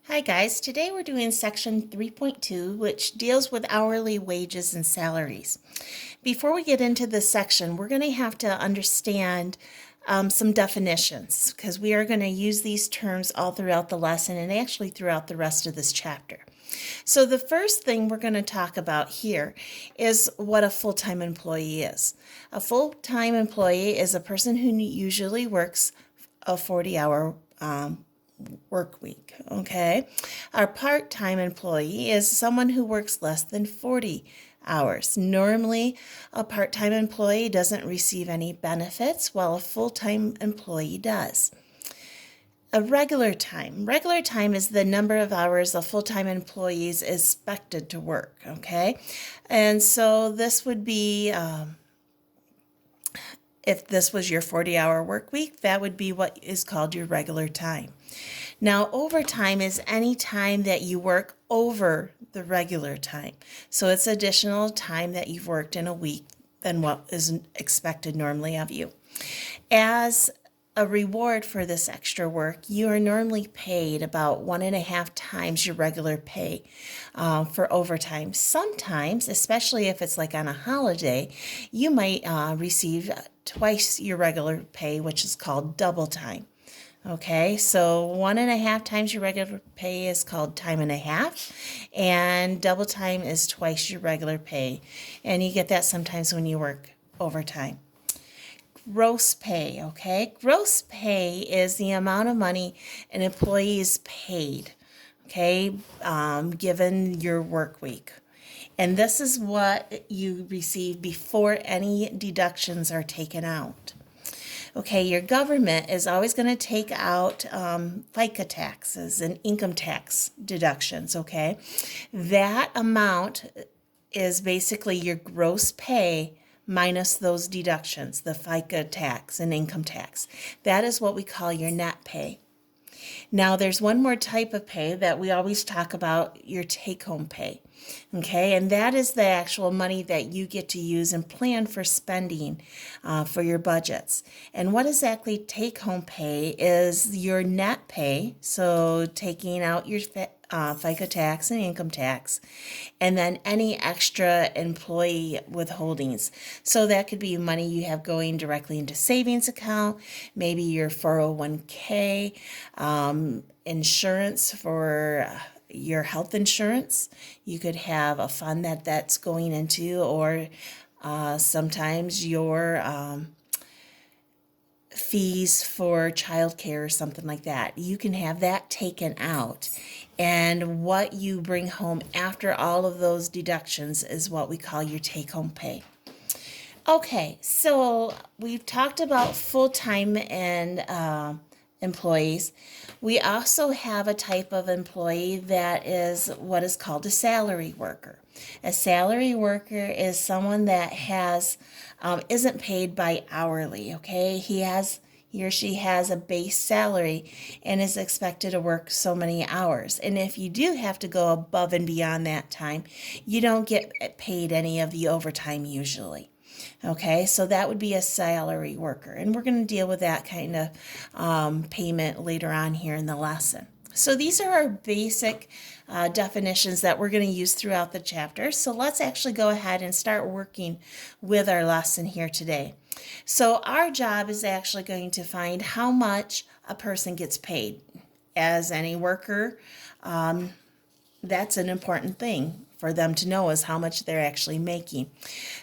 Hi guys, today we're doing section 3.2, which deals with hourly wages and salaries. Before we get into this section, we're going to have to understand some definitions because we are going to use these terms all throughout the lesson and actually throughout the rest of this chapter. So the first thing we're going to talk about here is what a full-time employee is. A full-time employee is a person who usually works a 40-hour work week, okay? Our part-time employee is someone who works less than 40 hours. Normally, a part-time employee doesn't receive any benefits, while a full-time employee does. A regular time. Regular time is the number of hours a full-time employee is expected to work, okay? And so this would be if this was your 40-hour work week, that would be what is called your regular time. Now, overtime is any time that you work over the regular time. So it's additional time that you've worked in a week than what is expected normally of you. As a reward for this extra work, you are normally paid about 1.5 times your regular pay for overtime. Sometimes, especially if it's like on a holiday, you might receive twice your regular pay, which is called double time. Okay, so 1.5 times your regular pay is called time and a half, and double time is twice your regular pay. And you get that sometimes when you work overtime. Gross pay, okay? Gross pay is the amount of money an employee is paid, okay, given your work week. And this is what you receive before any deductions are taken out. Okay, your government is always going to take out FICA taxes and income tax deductions, okay? That amount is basically your gross pay minus those deductions, the FICA tax and income tax. That is what we call your net pay. Now, there's one more type of pay that we always talk about, your take-home pay. Okay, and that is the actual money that you get to use and plan for spending for your budgets. And what exactly take-home pay is your net pay, so taking out your FICA tax and income tax, and then any extra employee withholdings. So that could be money you have going directly into savings account, maybe your 401k, insurance for your health insurance. You could have a fund that's going into, or sometimes your fees for childcare or something like that. You can have that taken out. And what you bring home after all of those deductions is what we call your take-home pay. Okay, so we've talked about full-time and employees. We also have a type of employee that is what is called a salary worker. A salary worker is someone that has isn't paid by hourly. Okay, he or she has a base salary and is expected to work so many hours. And if you do have to go above and beyond that time, you don't get paid any of the overtime usually. Okay, so that would be a salary worker, and we're going to deal with that kind of payment later on here in the lesson. So these are our basic definitions that we're going to use throughout the chapter. So let's actually go ahead and start working with our lesson here today. So our job is actually going to find how much a person gets paid. As any worker, that's an important thing for them to know, is how much they're actually making.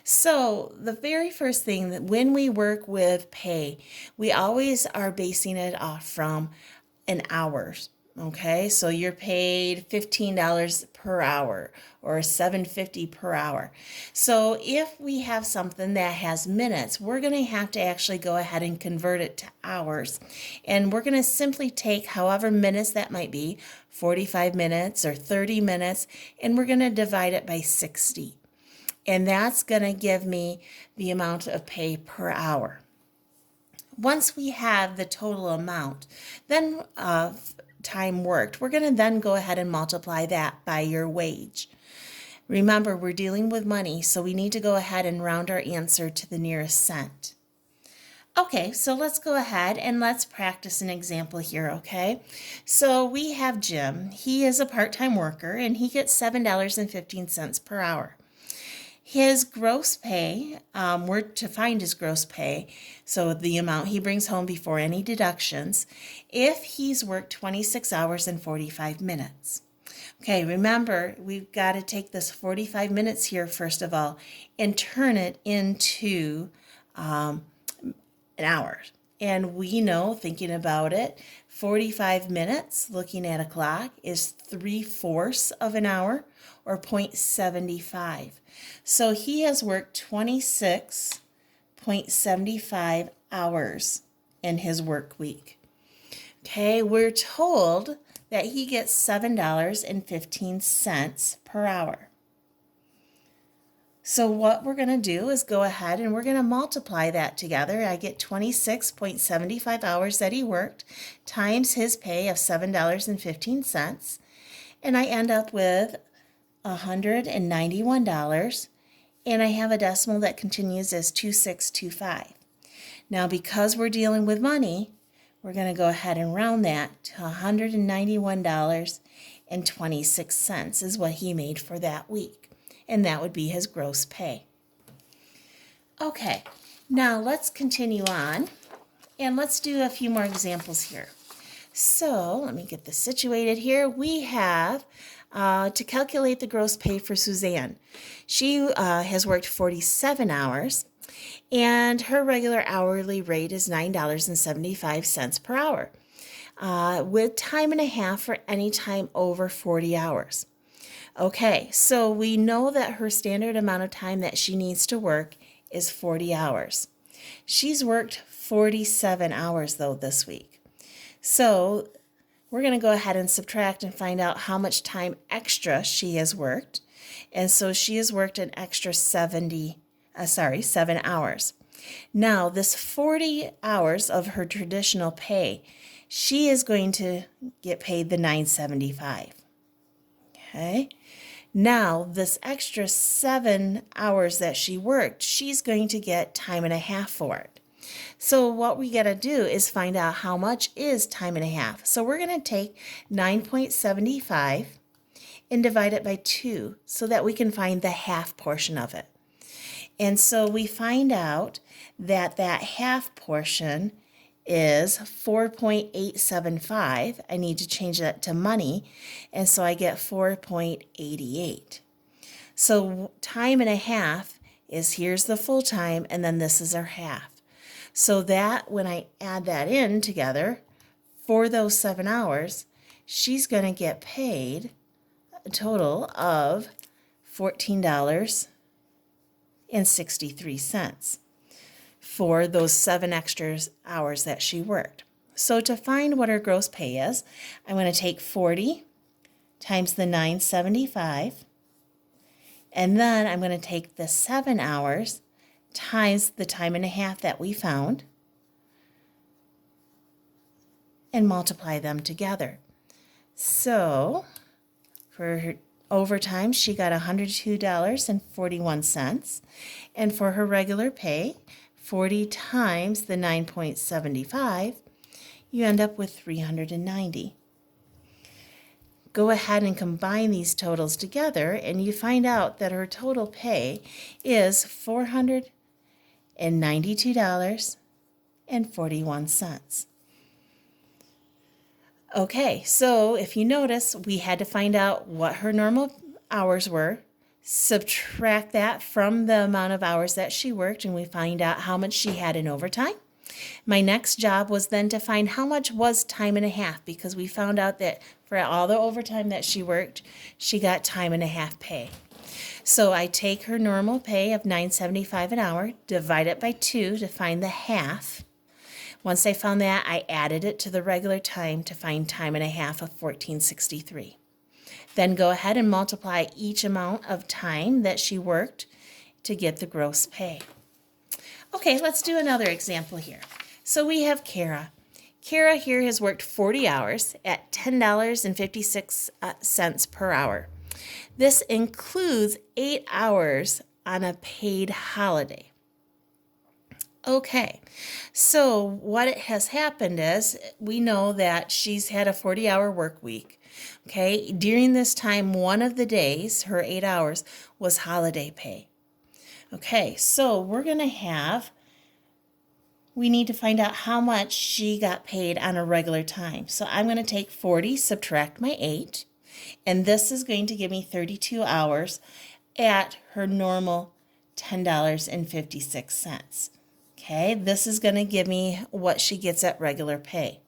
So the very first thing, that when we work with pay, we always are basing it off from an hours. Okay, so you're paid $15 per hour or $7.50 per hour. So if we have something that has minutes, we're going to have to actually go ahead and convert it to hours. And we're going to simply take however minutes that might be, 45 minutes or 30 minutes, and we're going to divide it by 60. And that's going to give me the amount of pay per hour. Once we have the total amount, then time worked, we're going to then go ahead and multiply that by your wage. Remember, we're dealing with money, so we need to go ahead and round our answer to the nearest cent. Okay, so let's go ahead and let's practice an example here, okay? So we have Jim. He is a part-time worker and he gets $7.15 per hour. His gross pay, we're to find his gross pay, so the amount he brings home before any deductions, if he's worked 26 hours and 45 minutes. Okay, remember, we've got to take this 45 minutes here, first of all, and turn it into an hour. And we know, thinking about it, 45 minutes, looking at a clock, is 3/4 of an hour, or 0.75. So he has worked 26.75 hours in his work week. Okay, we're told that he gets $7.15 per hour. So what we're going to do is go ahead and we're going to multiply that together. I get 26.75 hours that he worked times his pay of $7.15, and I end up with $191, and I have a decimal that continues as 2625. Now, because we're dealing with money, we're going to go ahead and round that to $191.26 is what he made for that week. And that would be his gross pay. Okay, now let's continue on and let's do a few more examples here. So let me get this situated here. We have to calculate the gross pay for Suzanne. She has worked 47 hours and her regular hourly rate is $9.75 per hour with time and a half for any time over 40 hours. Okay, so we know that her standard amount of time that she needs to work is 40 hours. She's worked 47 hours though this week. So we're going to go ahead and subtract and find out how much time extra she has worked. And so she has worked an extra 7 hours. Now, this 40 hours of her traditional pay, she is going to get paid the $9.75. Okay. Now, this extra 7 hours that she worked, she's going to get time and a half for it. So what we got to do is find out how much is time and a half. So we're going to take 9.75 and divide it by 2 so that we can find the half portion of it. And so we find out that that half portion is 4.875. I need to change that to money, and so I get 4.88. So time and a half is here's the full time, and then this is our half. So that when I add that in together for those 7 hours, she's going to get paid a total of $14.63. for those 7 extra hours that she worked. So to find what her gross pay is, I'm going to take 40 times the $9.75, and then I'm going to take the 7 hours times the time and a half that we found and multiply them together. So for her overtime, she got $102.41, and for her regular pay, 40 times the 9.75, you end up with $390. Go ahead and combine these totals together, and you find out that her total pay is $492.41. Okay, so if you notice, we had to find out what her normal hours were, subtract that from the amount of hours that she worked, and we find out how much she had in overtime. My next job was then to find how much was time and a half, because we found out that for all the overtime that she worked, she got time and a half pay. So I take her normal pay of $9.75 an hour, divide it by 2 to find the half. Once I found that, I added it to the regular time to find time and a half of $14.63. Then go ahead and multiply each amount of time that she worked to get the gross pay. Okay, let's do another example here. So we have Kara. Kara here has worked 40 hours at $10.56 per hour. This includes 8 hours on a paid holiday. Okay, so what has happened is we know that she's had a 40-hour work week. Okay, during this time, one of the days, her 8 hours, was holiday pay. Okay, so we need to find out how much she got paid on a regular time. So I'm going to take 40, subtract my 8, and this is going to give me 32 hours at her normal $10.56. Okay, this is going to give me what she gets at regular pay.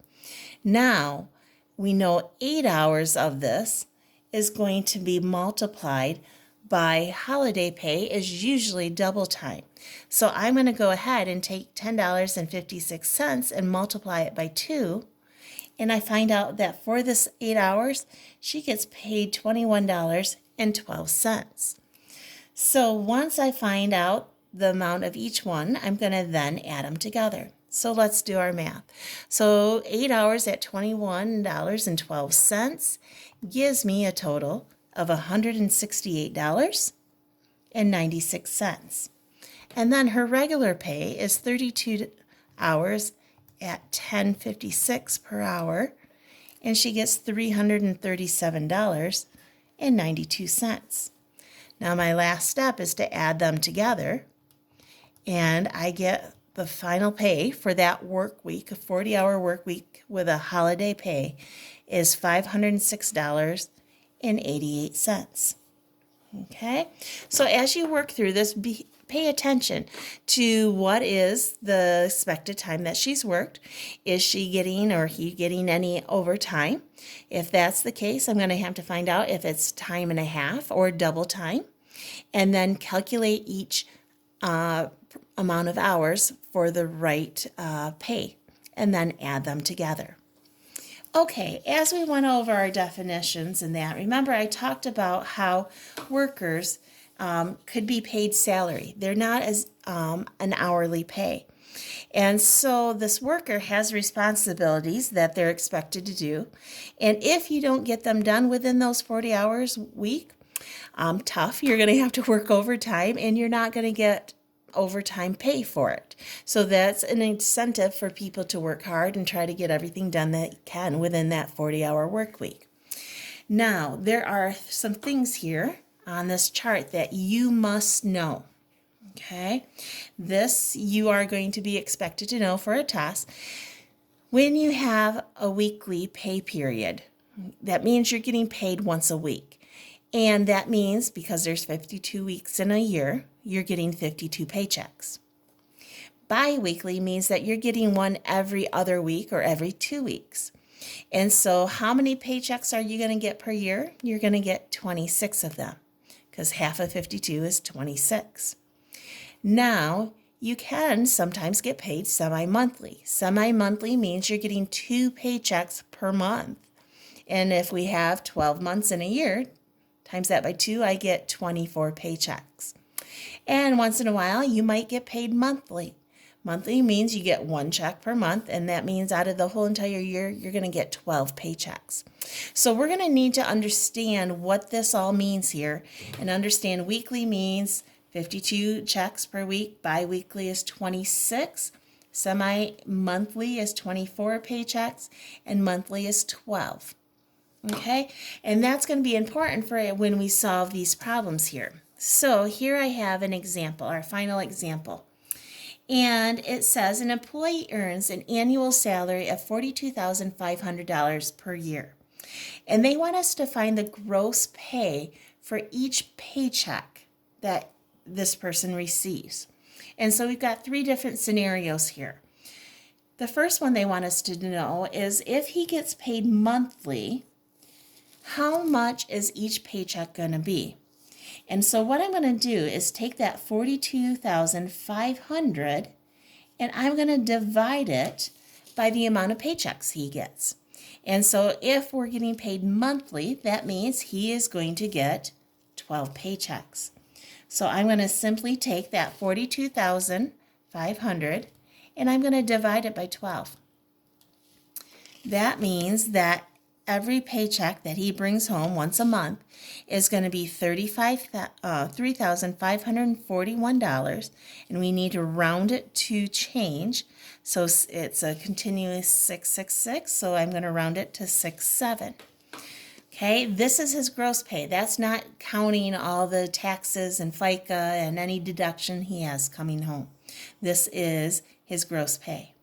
Now, we know 8 hours of this is going to be multiplied by holiday pay is usually double time. So I'm going to go ahead and take $10.56 and multiply it by 2. And I find out that for this 8 hours, she gets paid $21.12. So once I find out the amount of each one, I'm going to then add them together. So let's do our math. So 8 hours at $21.12 gives me a total of $168.96. And then her regular pay is 32 hours at $10.56 per hour, and she gets $337.92. Now my last step is to add them together, and I get the final pay for that work week, a 40-hour work week with a holiday pay, is $506.88. Okay, so as you work through this, pay attention to what is the expected time that she's worked. Is she getting or he getting any overtime? If that's the case, I'm going to have to find out if it's time and a half or double time, and then calculate each amount of hours for the right pay, and then add them together. Okay, as we went over our definitions and that, remember I talked about how workers could be paid salary. They're not as an hourly pay. And so this worker has responsibilities that they're expected to do. And if you don't get them done within those 40 hours a week, tough, you're going to have to work overtime, and you're not going to get overtime pay for it. So that's an incentive for people to work hard and try to get everything done that you can within that 40-hour work week. Now, there are some things here on this chart that you must know. Okay, this you are going to be expected to know for a test. When you have a weekly pay period, that means you're getting paid once a week. And that means because there's 52 weeks in a year, you're getting 52 paychecks. Bi-weekly means that you're getting one every other week or every 2 weeks. And so how many paychecks are you going to get per year? You're going to get 26 of them, because half of 52 is 26. Now, you can sometimes get paid semi-monthly. Semi-monthly means you're getting 2 paychecks per month. And if we have 12 months in a year, times that by 2, I get 24 paychecks. And once in a while, you might get paid monthly. Monthly means you get 1 check per month, and that means out of the whole entire year, you're going to get 12 paychecks. So we're going to need to understand what this all means here, and understand weekly means 52 checks per week, bi-weekly is 26, semi-monthly is 24 paychecks, and monthly is 12. Okay, and that's going to be important for when we solve these problems here. So here I have an example, our final example. And it says an employee earns an annual salary of $42,500 per year. And they want us to find the gross pay for each paycheck that this person receives. And so we've got 3 different scenarios here. The first one they want us to know is if he gets paid monthly, how much is each paycheck going to be? And so what I'm going to do is take that $42,500 and I'm going to divide it by the amount of paychecks he gets. And so if we're getting paid monthly, that means he is going to get 12 paychecks. So I'm going to simply take that $42,500 and I'm going to divide it by 12. That means that every paycheck that he brings home once a month is going to be $3,541, and we need to round it to change. So it's a continuous 666, so I'm going to round it to 67. Okay, this is his gross pay. That's not counting all the taxes and FICA and any deduction he has coming home. This is his gross pay.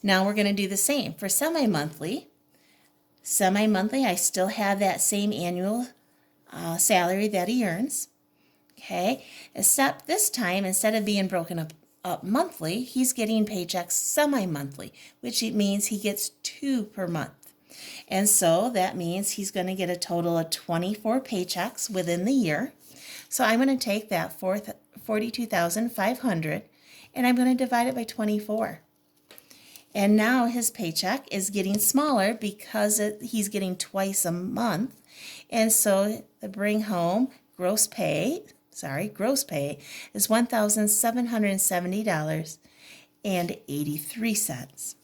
Now we're going to do the same for semi-monthly. Semi-monthly, I still have that same annual salary that he earns. Okay, except this time, instead of being broken up monthly, he's getting paychecks semi-monthly, which means he gets 2 per month. And so that means he's going to get a total of 24 paychecks within the year. So I'm going to take that $42,500 and I'm going to divide it by 24. And now his paycheck is getting smaller because he's getting twice a month. And so the bring home gross pay is $1,770.83.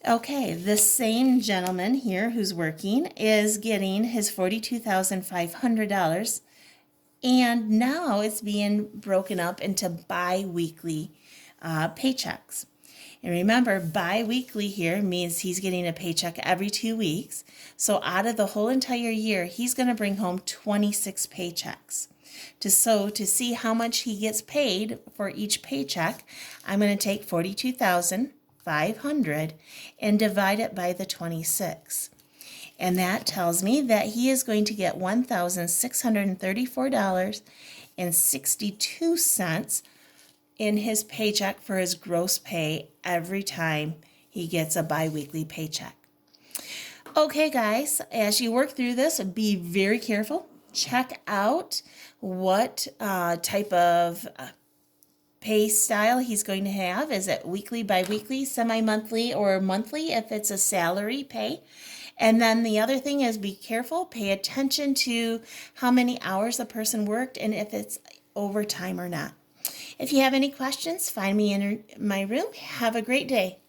Okay, the same gentleman here who's working is getting his $42,500, and now it's being broken up into bi-weekly paychecks. And remember, bi-weekly here means he's getting a paycheck every 2 weeks. So out of the whole entire year, he's going to bring home 26 paychecks. To see how much he gets paid for each paycheck, I'm going to take $42,500 and divide it by the 26. And that tells me that he is going to get $1,634.62 in his paycheck for his gross pay every time he gets a bi-weekly paycheck. Okay, guys, as you work through this, be very careful. Check out what type of pay style he's going to have. Is it weekly, bi-weekly, semi-monthly, or monthly if it's a salary pay? And then the other thing is be careful. Pay attention to how many hours a person worked and if it's overtime or not. If you have any questions, find me in my room. Have a great day.